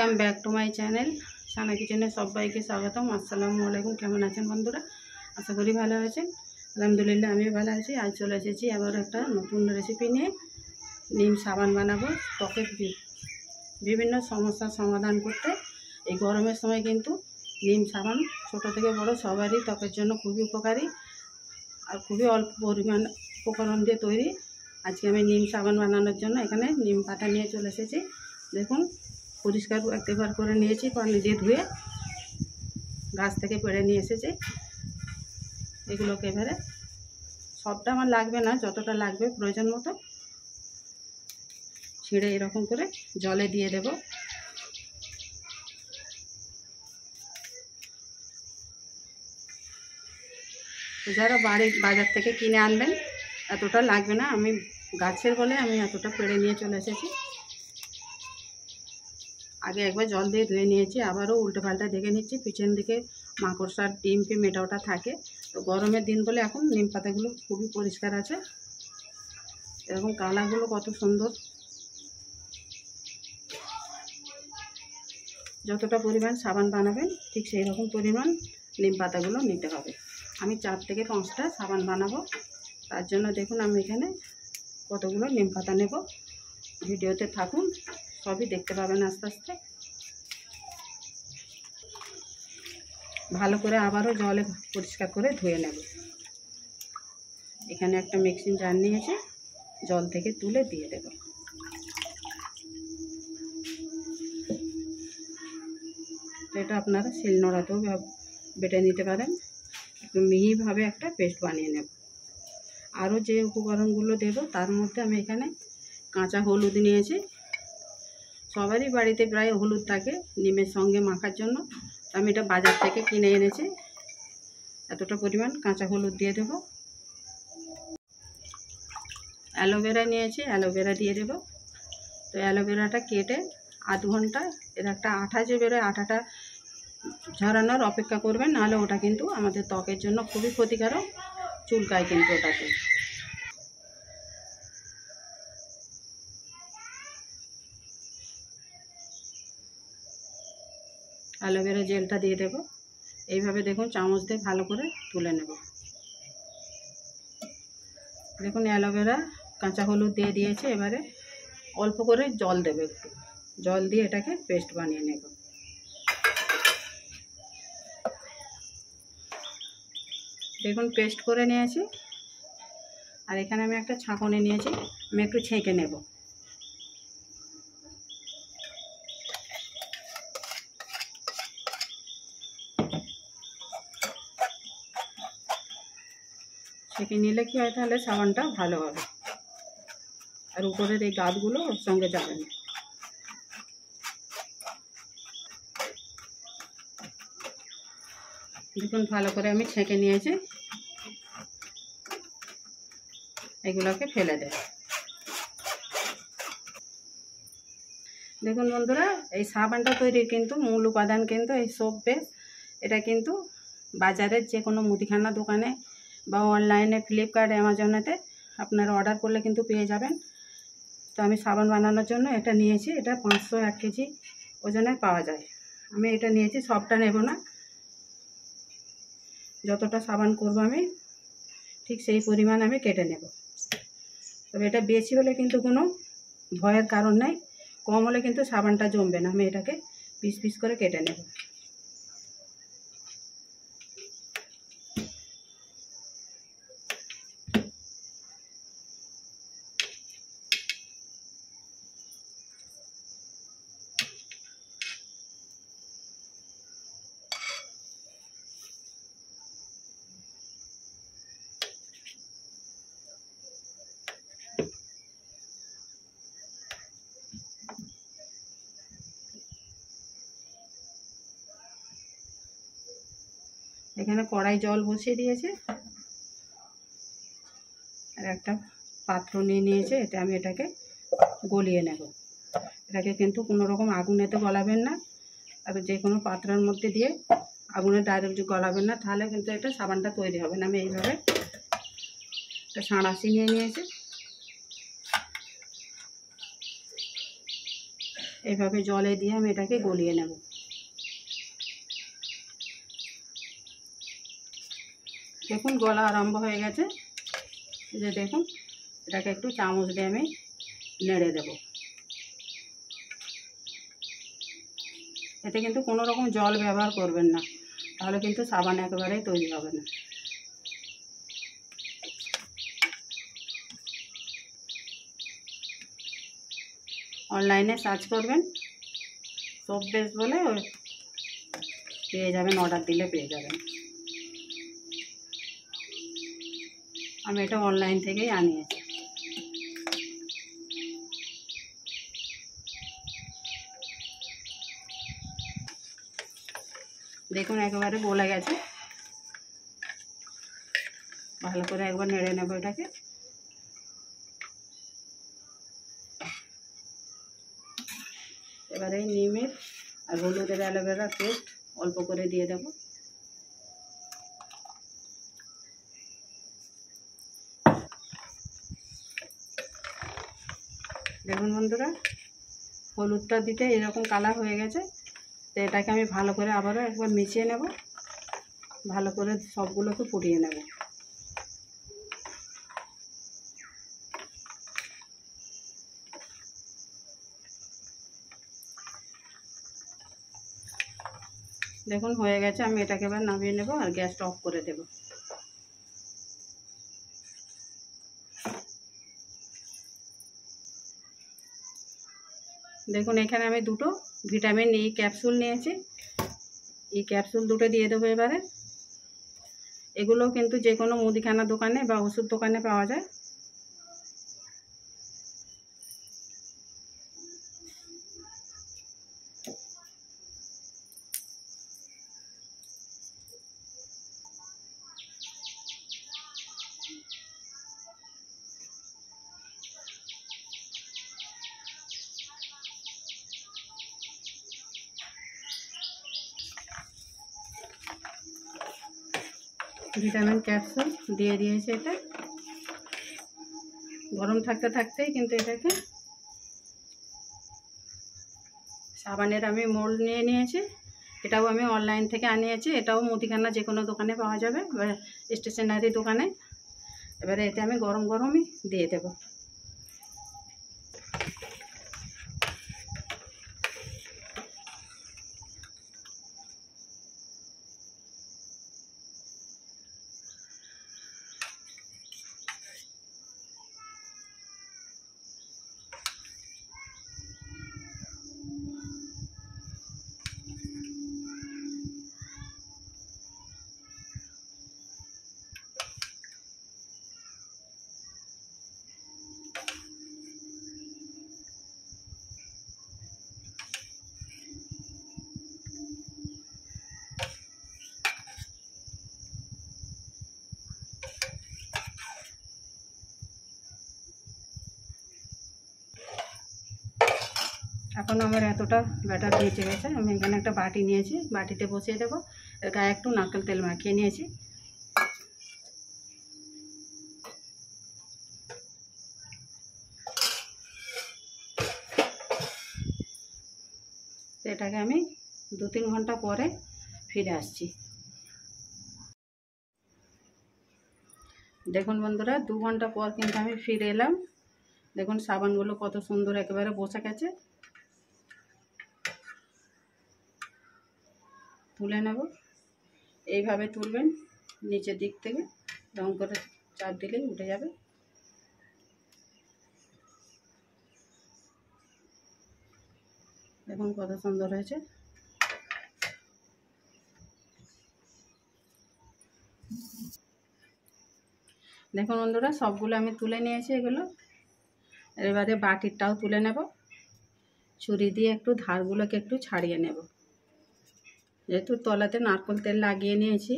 Welcome back to my channel Sana কিচেনে সবাইকে স্বাগতম। আসসালামু আলাইকুম। কেমন আছেন বন্ধুরা? আশা করি ভালো আছেন। আলহামদুলিল্লাহ আমিও ভালো আছি। আজ চলে এসেছি আবার একটা নতুন রেসিপি নিয়ে। নিম সাবান বানাবো ত্বকের বিভিন্ন সমস্যার সমাধান করতে। এই গরমের সময় কিন্তু নিম সাবান ছোট থেকে বড় সবারই ত্বকের জন্য খুবই উপকারী আর খুবই অল্প পরিমাণ উপকরণ দিয়ে তৈরি। আজকে আমি নিম সাবান বানানোর জন্য এখানে নিম পাতা নিয়ে চলে এসেছি। দেখুন, পরিষ্কার একবার করে নিয়েছি, পানি দিয়ে ধুয়ে গাছ থেকে পেড়ে নিয়ে এসেছি। এগুলোকে এবারে সবটা আমার লাগবে না, যতটা লাগবে প্রয়োজন মতো ছিঁড়ে এরকম করে জলে দিয়ে দেব। যারা বাজার থেকে কিনে আনবেন এতটা লাগবে না, আমি গাছের বলে আমি এতটা পেড়ে নিয়ে চলে এসেছি। আগে একবার জল দিয়ে ধুয়ে নিয়েছি, আবারও উল্টো পাল্টা দেখে নিচ্ছি। পিছন দিকে মাকড়সার ডিম ফিম এটা ওটা থাকে, তো গরমের দিন বলে এখন নিম পাতাগুলো খুবই পরিষ্কার আছে। এরকম কালারগুলো কত সুন্দর। যতটা পরিমাণ সাবান বানাবেন ঠিক সেই রকম পরিমাণ নিম পাতাগুলো নিতে হবে। আমি 4 থেকে 5টা সাবান বানাবো, তার জন্য দেখুন আমি এখানে কতগুলো নিম পাতা নেব। ভিডিওতে থাকুন, সবই দেখতে পাবেন আস্তে আস্তে। ভালো করে আবারও জলে পরিষ্কার করে ধুয়ে নেব। এখানে একটা মিক্সিং জার নিয়েছি, জল থেকে তুলে দিয়ে দেব। এটা আপনারা শিলনোড়াতেও বেটে নিতে পারেন। একটু মিহিভাবে একটা পেস্ট বানিয়ে নেব। আরও যে উপকরণগুলো দেব তার মধ্যে আমি এখানে কাঁচা হলুদ নিয়েছি। সবারই বাড়িতে প্রায় হলুদ থাকে নিমের সঙ্গে মাখার জন্য, আমি এটা বাজার থেকে কিনে এনেছি। এতটা পরিমাণ কাঁচা হলুদ দিয়ে দেব। অ্যালোভেরা নিয়েছি, অ্যালোভেরা দিয়ে দেব। তো অ্যালোভেরাটা কেটে আধ ঘন্টা এর একটা আঠা যে বেরোয় আঠাটা ঝরানোর অপেক্ষা করবেন, নাহলে ওটা কিন্তু আমাদের ত্বকের জন্য খুবই ক্ষতিকারক, চুলকায় কিন্তু ওটাতে। অ্যালোভেরা জেলটা দিয়ে দেব। এইভাবে দেখুন চামচ দিয়ে ভালো করে তুলে নেব। দেখুন অ্যালোভেরা কাঁচা হলুদ দিয়ে দিয়েছে। এবারে অল্প করে জল দেবে, একটু জল দিয়ে এটাকে পেস্ট বানিয়ে নেব। দেখুন পেস্ট করে নিয়েছি। আর এখানে আমি একটা ছাঁকনি নিয়েছি, আমি একটু ছেঁকে নেব। ছেঁকে নিলে কি হয়, তাহলে সাবানটা ভালো হবে আর উপরের এই গাছগুলো ওর সঙ্গে যাবে না। দেখুন ভালো করে আমি ছেঁকে নিয়েছি। এগুলোকে ফেলে দেব। দেখুন বন্ধুরা, এই সাবানটা তৈরির কিন্তু মূল উপাদান কিন্তু এই সোপ বেস। এটা কিন্তু বাজারের যে কোনো মুদিখানা দোকানে বা অনলাইনে ফ্লিপকার্ট অ্যামাজনেতে আপনারা অর্ডার করলে কিন্তু পেয়ে যাবেন। তো আমি সাবান বানানোর জন্য এটা নিয়েছি। এটা 501 কেজি ওজনে পাওয়া যায়। আমি এটা নিয়েছি, সবটা নেব না। যতটা সাবান করব আমি ঠিক সেই পরিমাণ আমি কেটে নেব। তবে এটা বেশি হলে কিন্তু কোনো ভয়ের কারণ নাই, কম হলে কিন্তু সাবানটা জমবে না। আমি এটাকে পিস পিস করে কেটে নেব। এখানে কড়াই জল বসিয়ে দিয়েছে আর একটা পাত্র নিয়ে নিয়েছে। এতে আমি এটাকে গলিয়ে নেব। এটাকে কিন্তু কোনো রকম আগুনেতে গলাবেন না, আর যে কোনো পাত্রের মধ্যে দিয়ে আগুনে ডাইরেক্ট গলাবেন না, তাহলে কিন্তু এটা সাবানটা তৈরি হবে না। আমি এইভাবে একটা সাঁড়াশি নিয়ে নিয়েছি। এইভাবে জলে দিয়ে আমি এটাকে গলিয়ে নেব। দেখুন গলা আরম্ভ হয়ে গেছে। এই যে দেখুন, এটাকে একটু চামচ দিয়ে আমি নেড়ে দেব। এতে কিন্তু কোনো রকম জল ব্যবহার করবেন না, তাহলে কিন্তু সাবান একেবারেই তৈরি হবে না। অনলাইনে সার্চ করবেন সোপ বেস বলে, পেয়ে যাবেন, অর্ডার দিলে পেয়ে যাবেন। আমি এটা অনলাইন থেকেই আনিয়েছি। দেখুন একেবারে গলে গেছে। ভালো করে একবার নেড়ে নেব এটাকে। এবারে নিমের আর হলুদের অ্যালোভেরা পেস্ট অল্প করে দিয়ে দেব। দেখুন বন্ধুরা, হলুদটা দিতে এরকম কালার হয়ে গেছে। তো এটাকে আমি ভালো করে আবারও একবার মিশিয়ে নেব, ভালো করে সবগুলোকে ফুটিয়ে নেব। দেখুন হয়ে গেছে, আমি এটাকে এবার নামিয়ে নেব আর গ্যাসটা অফ করে দেব। দেখুন এখানে আমি দুটো ভিটামিন ই ক্যাপসুল নিয়েছি। এই ক্যাপসুল দুটো দিয়ে দেবো এবারে। এগুলো কিন্তু যে কোনো মুদিখানা দোকানে বা ওষুধ দোকানে পাওয়া যায়। ভিটামিন ক্যাপসুল দিয়ে দিয়েছি। এটা গরম থাকতে থাকতেই কিন্তু এটাকে সাবানের আমি মোল্ড নিয়ে নিয়েছি। এটাও আমি অনলাইন থেকে আনিয়েছি। এটাও মুদিখানা যে কোনো দোকানে পাওয়া যাবে বা স্টেশনারি দোকানে। এবারে এতে আমি গরম গরমই দিয়ে দেব। এখন আমার এতটা ব্যাটার বেঁচে গেছে। আমি এখানে একটা বাটি নিয়েছি, বাটিতে বসিয়ে দেবো। এর গায়ে একটু নারকেল তেল মাখিয়ে নিয়েছি। এটাকে আমি 2-3 ঘন্টা পরে ফিরে আসছি। দেখুন বন্ধুরা, 2 ঘন্টা পর কিন্তু আমি ফিরে এলাম। দেখুন সাবানগুলো কত সুন্দর একেবারে বসে গেছে। তুলে নেব। এইভাবে তুলবেন নিচের দিক থেকে, রং করে চাপ দিলেই উঠে যাবে। দেখুন কত সুন্দর হয়েছে। দেখুন বন্ধুরা, সবগুলো আমি তুলে নিয়েছি এগুলো। এবারে বাটিরটাও তুলে নেব। ছুরি দিয়ে একটু ধারগুলোকে একটু ছাড়িয়ে নেব। যেহেতু তলাতে নারকেল তেল লাগিয়ে নিয়েছি।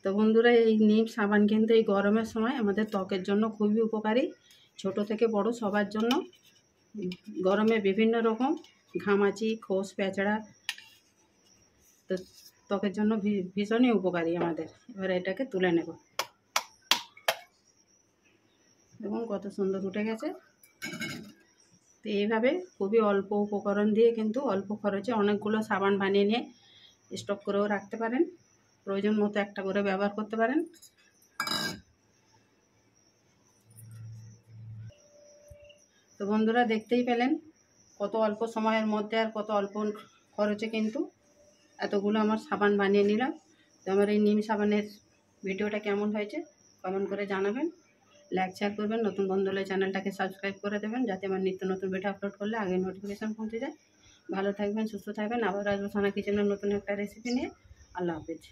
তো বন্ধুরা, এই নিম সাবান কিন্তু এই গরমের সময় আমাদের ত্বকের জন্য খুবই উপকারী। ছোট থেকে বড় সবার জন্য। গরমে বিভিন্ন রকম ঘামাচি, খোস, প্যাঁচড়া, তো ত্বকের জন্য ভীষণই উপকারী আমাদের। এবার এটাকে তুলে নেব। দেখুন কত সুন্দর উঠে গেছে। তো এইভাবে খুবই অল্প উপকরণ দিয়ে কিন্তু অল্প খরচে অনেকগুলো সাবান বানিয়ে নিয়ে স্টক করেও রাখতে পারেন, প্রয়োজন মতো একটা করে ব্যবহার করতে পারেন। তো বন্ধুরা দেখতেই পেলেন কত অল্প সময়ের মধ্যে আর কত অল্প খরচে কিন্তু এতগুলো আমার সাবান বানিয়ে নিলাম। তো আমার এই নিম সাবানের ভিডিওটা কেমন হয়েছে কমেন্ট করে জানাবেন, লাইক শেয়ার করবেন, নতুন বন্ধু হলে চ্যানেলটাকে সাবস্ক্রাইব করে দেবেন যাতে আমার নিত্য নতুন ভিডিও আপলোড করলে আগে নোটিফিকেশান পৌঁছে যায়। ভালো থাকবেন, সুস্থ থাকবেন, আবার আসবো সানা কিচেনের নতুন একটা রেসিপি নিয়ে। আল্লাহ হাফেজ।